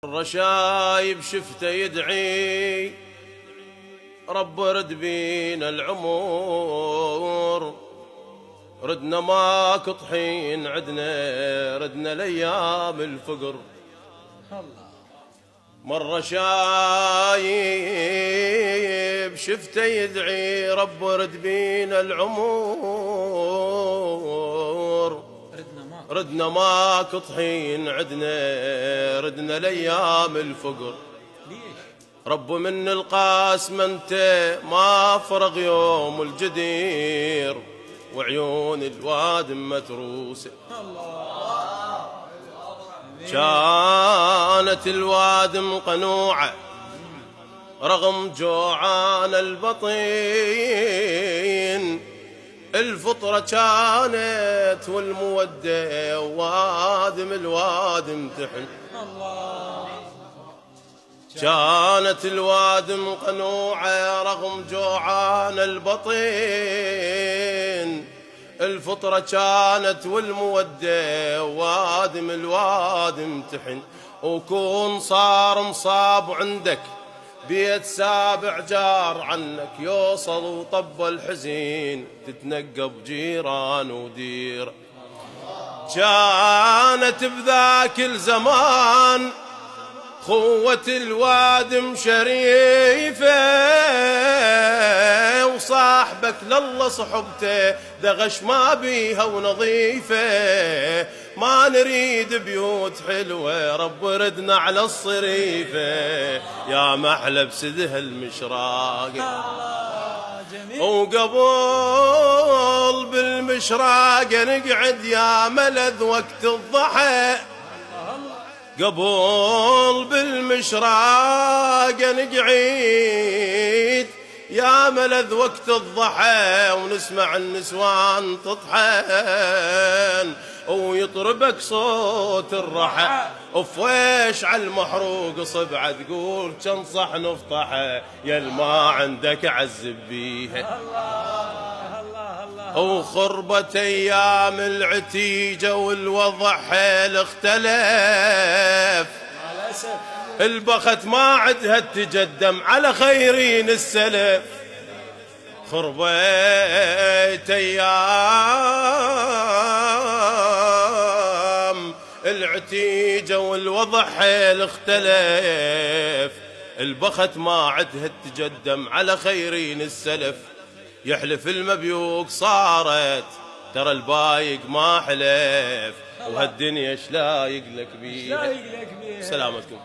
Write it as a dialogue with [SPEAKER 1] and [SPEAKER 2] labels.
[SPEAKER 1] مرة شايب شفته يدعي رب رد بينا العمر، ردنا ماك طحين عدنا، ردنا لأيام الفقر. مرة شايب شفته يدعي رب رد بينا العمر، ردنا ماك طحين عدنا، ردنا لأيام الفقر. رب من القاسم انت ما فرغ يوم الجدير، وعيون الوادم متروسه كانت الوادم قنوعه رغم جوعان البطين. الفطرة كانت والمودة وادم الوادم تحن. كانت الوادم قنوعة رغم جوعان البطين. الفطرة كانت والمودة وادم الوادم تحن. وكون صار مصاب عندك بيت سابع جار عنك يوصل وطب الحزين، تتنقب جيران ودير. كانت بذاك الزمان خوة الوادم شريفة، وصاحبك لله صحبته دغش ما بيها ونظيفة. ما نريد بيوت حلوة رب ردنا على الصريفة، يا محلى بسده المشراق وقبل بالمشراق نقعد يا ملذ وقت الضحى. قبل بالمشراق نقعد يا ملذ وقت الضحى، ونسمع النسوان تطحن ويطربك صوت الرحى. وفويش على المحروق صبعه تقول كان صحن افطحه، يا الما عندك عذب بيها. وخربت ايام العتيجه والوضع حيل اختلف. البخت ما عدها تجدم على خيرين السلف. خربت ايام العتيجه والوضع حيل اختلف. البخت ما عدها تجدم على خيرين السلف. يحلف المبيوق صارت ترى البايق ما حلف، وهالدنيا شلايق لك بيها. سلامتكم.